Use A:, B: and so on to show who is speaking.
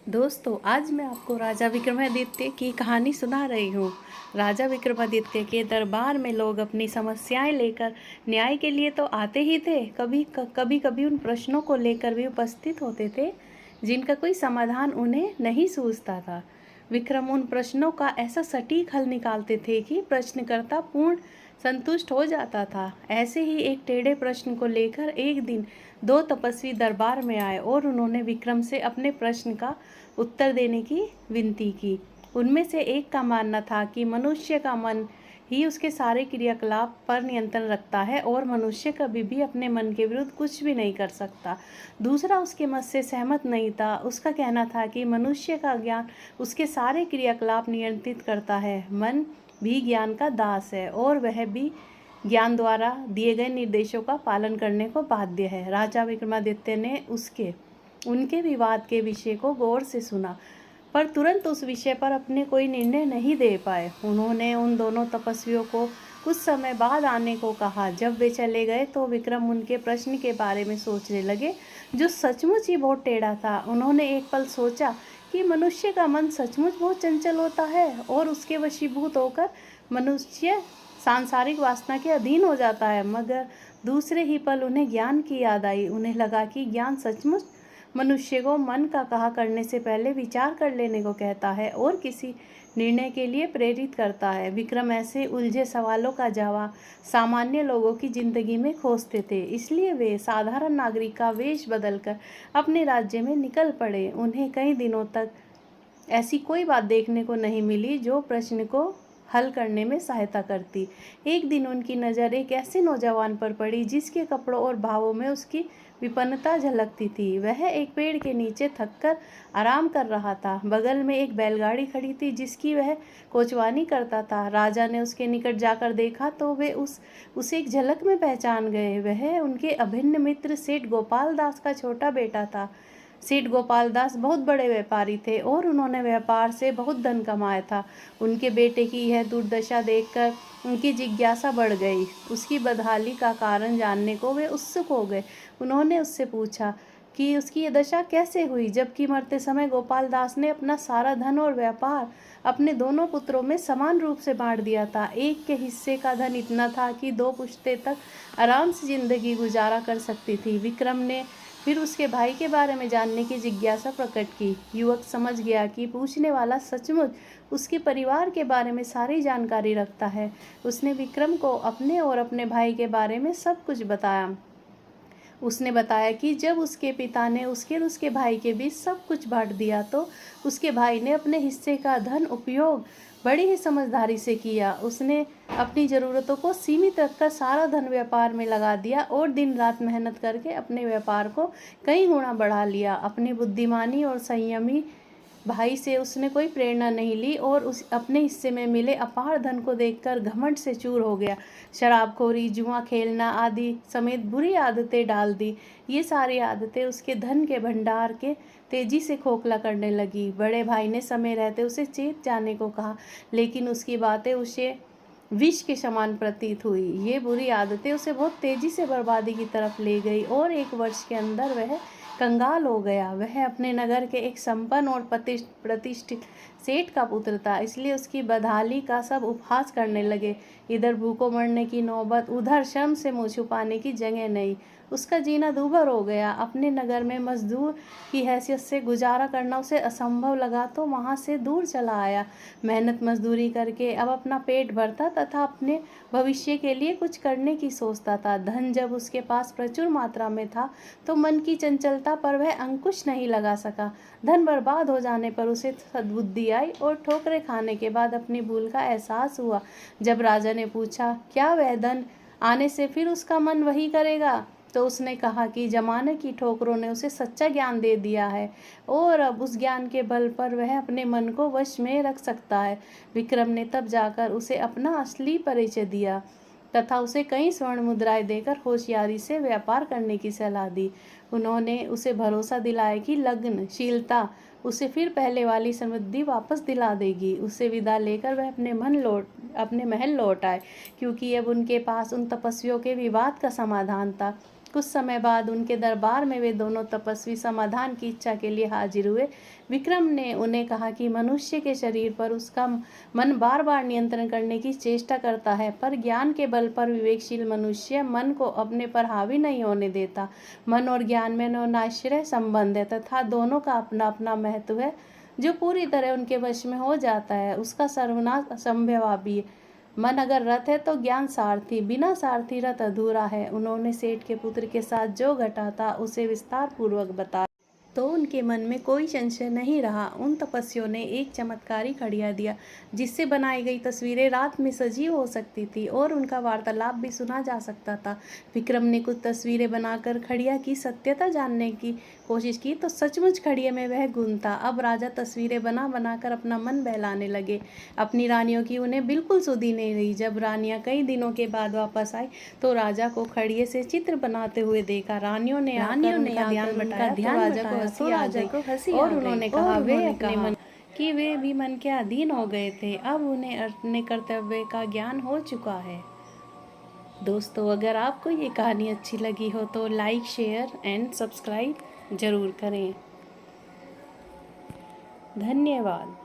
A: दोस्तों, आज मैं आपको राजा विक्रमादित्य की कहानी सुना रही हूँ। राजा विक्रमादित्य के दरबार में लोग अपनी समस्याएं लेकर न्याय के लिए तो आते ही थे, कभी कभी उन प्रश्नों को लेकर भी उपस्थित होते थे जिनका कोई समाधान उन्हें नहीं सूझता था। विक्रम उन प्रश्नों का ऐसा सटीक हल निकालते थे कि प्रश्नकर्ता पूर्ण संतुष्ट हो जाता था। ऐसे ही एक टेढ़े प्रश्न को लेकर एक दिन दो तपस्वी दरबार में आए और उन्होंने विक्रम से अपने प्रश्न का उत्तर देने की विनती की। उनमें से एक का मानना था कि मनुष्य का मन ही उसके सारे क्रियाकलाप पर नियंत्रण रखता है और मनुष्य कभी भी अपने मन के विरुद्ध कुछ भी नहीं कर सकता। दूसरा उसके मत से सहमत नहीं था। उसका कहना था कि मनुष्य का ज्ञान उसके सारे क्रियाकलाप नियंत्रित करता है। मन भी ज्ञान का दास है और वह भी ज्ञान द्वारा दिए गए निर्देशों का पालन करने को बाध्य है। राजा विक्रमादित्य ने उनके विवाद के विषय को गौर से सुना, पर तुरंत उस विषय पर अपने कोई निर्णय नहीं दे पाए। उन्होंने उन दोनों तपस्वियों को कुछ समय बाद आने को कहा। जब वे चले गए तो विक्रम उनके प्रश्न के बारे में सोचने लगे, जो सचमुच ही बहुत टेढ़ा था। उन्होंने एक पल सोचा कि मनुष्य का मन सचमुच बहुत चंचल होता है और उसके वशीभूत होकर मनुष्य सांसारिक वासना के अधीन हो जाता है। मगर दूसरे ही पल उन्हें ज्ञान की याद आई। उन्हें लगा कि ज्ञान सचमुच मनुष्य को मन का कहा करने से पहले विचार कर लेने को कहता है और किसी निर्णय के लिए प्रेरित करता है। विक्रम ऐसे उलझे सवालों का जवाब सामान्य लोगों की जिंदगी में खोजते थे, इसलिए वे साधारण नागरिक का वेश बदलकर अपने राज्य में निकल पड़े। उन्हें कई दिनों तक ऐसी कोई बात देखने को नहीं मिली जो प्रश्न को हल करने में सहायता करती। एक दिन उनकी नज़र एक ऐसे नौजवान पर पड़ी जिसके कपड़ों और भावों में उसकी विपन्नता झलकती थी। वह एक पेड़ के नीचे थककर आराम कर रहा था। बगल में एक बैलगाड़ी खड़ी थी जिसकी वह कोचवानी करता था। राजा ने उसके निकट जाकर देखा तो वे उसे एक झलक में पहचान गए। वह उनके अभिन्न मित्र सेठ गोपाल दास का छोटा बेटा था। सेठ गोपाल दास बहुत बड़े व्यापारी थे और उन्होंने व्यापार से बहुत धन कमाया था। उनके बेटे की यह दुर्दशा देखकर उनकी जिज्ञासा बढ़ गई। उसकी बदहाली का कारण जानने को वे उत्सुक हो गए। उन्होंने उससे पूछा कि उसकी यह दशा कैसे हुई, जबकि मरते समय गोपाल दास ने अपना सारा धन और व्यापार अपने दोनों पुत्रों में समान रूप से बांट दिया था। एक के हिस्से का धन इतना था कि दो पुश्ते तक आराम से जिंदगी गुजारा कर सकती थी। विक्रम ने फिर उसके भाई के बारे में जानने की जिज्ञासा प्रकट की। युवक समझ गया कि पूछने वाला सचमुच उसके परिवार के बारे में सारी जानकारी रखता है। उसने विक्रम को अपने और अपने भाई के बारे में सब कुछ बताया। उसने बताया कि जब उसके पिता ने उसके और उसके भाई के बीच सब कुछ बांट दिया तो उसके भाई ने अपने हिस्से का धन उपयोग बड़ी ही समझदारी से किया। उसने अपनी ज़रूरतों को सीमित रखकर सारा धन व्यापार में लगा दिया और दिन रात मेहनत करके अपने व्यापार को कई गुना बढ़ा लिया। अपनी बुद्धिमानी और संयमी भाई से उसने कोई प्रेरणा नहीं ली और उस अपने हिस्से में मिले अपार धन को देखकर घमंड से चूर हो गया। शराबखोरी, जुआ खेलना आदि समेत बुरी आदतें डाल दी। ये सारी आदतें उसके धन के भंडार के तेजी से खोखला करने लगी। बड़े भाई ने समय रहते उसे चेत जाने को कहा, लेकिन उसकी बातें उसे विष के समान प्रतीत हुई। ये बुरी आदतें उसे बहुत तेजी से बर्बादी की तरफ ले गई और एक वर्ष के अंदर वह कंगाल हो गया। वह अपने नगर के एक संपन्न और प्रतिष्ठित सेठ का पुत्र था, इसलिए उसकी बदहाली का सब उपहास करने लगे। इधर भूखों मरने की नौबत, उधर शर्म से मुँह छुपाने की जगह नहीं। उसका जीना दूभर हो गया। अपने नगर में मजदूर की हैसियत से गुजारा करना उसे असंभव लगा तो वहाँ से दूर चला आया। मेहनत मजदूरी करके अब अपना पेट भरता तथा अपने भविष्य के लिए कुछ करने की सोचता था। धन जब उसके पास प्रचुर मात्रा में था तो मन की चंचलता पर वह अंकुश नहीं लगा सका। धन बर्बाद हो जाने पर उसे सद्बुद्धि आई और ठोकरें खाने के बाद अपनी भूल का एहसास हुआ। जब राजा ने पूछा क्या वह धन आने से फिर उसका मन वही करेगा, तो उसने कहा कि जमाने की ठोकरों ने उसे सच्चा ज्ञान दे दिया है और अब उस ज्ञान के बल पर वह अपने मन को वश में रख सकता है। विक्रम ने तब जाकर उसे अपना असली परिचय दिया तथा उसे कई स्वर्ण मुद्राएं देकर होशियारी से व्यापार करने की सलाह दी। उन्होंने उसे भरोसा दिलाया कि लगनशीलता उसे फिर पहले वाली समृद्धि वापस दिला देगी। उसे विदा लेकर वह अपने महल लौट आए, क्योंकि अब उनके पास उन तपस्वियों के विवाद का समाधान था। कुछ समय बाद उनके दरबार में वे दोनों तपस्वी समाधान की इच्छा के लिए हाजिर हुए। विक्रम ने उन्हें कहा कि मनुष्य के शरीर पर उसका मन बार बार नियंत्रण करने की चेष्टा करता है, पर ज्ञान के बल पर विवेकशील मनुष्य मन को अपने पर हावी नहीं होने देता। मन और ज्ञान में नाश्रय संबंध है तथा दोनों का अपना अपना महत्व है। जो पूरी तरह उनके वश में हो जाता है उसका सर्वनाश असंभवाभी है। मन अगर रथ है तो ज्ञान सारथी, बिना सारथी रथ अधूरा है। उन्होंने सेठ के पुत्र के साथ जो घटा था उसे विस्तार पूर्वक बताया तो उनके मन में कोई संशय नहीं रहा। उन तपस्वियों ने एक चमत्कारी खड़िया दिया जिससे बनाई गई तस्वीरें रात में सजीव हो सकती थी और उनका वार्तालाप भी सुना जा सकता था। विक्रम ने कुछ तस्वीरें बनाकर खड़िया की सत्यता जानने की कोशिश की तो सचमुच खड़िया में वह गुण था। अब राजा तस्वीरें बना बनाकर अपना मन बहलाने लगे। अपनी रानियों की उन्हें बिल्कुल सुधि नहीं रही। जब रानियां कई दिनों के बाद वापस आई तो राजा को खड़िए से चित्र बनाते हुए देखा। रानियों ने उनका ध्यान बटाया, राजा को हंसी और उन्होंने कहा वे अपने मन कि वे भी मन के अधीन हो गए थे। अब उन्हें अपने कर्तव्य का ज्ञान हो चुका है। दोस्तों, अगर आपको ये कहानी अच्छी लगी हो तो लाइक, शेयर एंड सब्सक्राइब जरूर करें। धन्यवाद।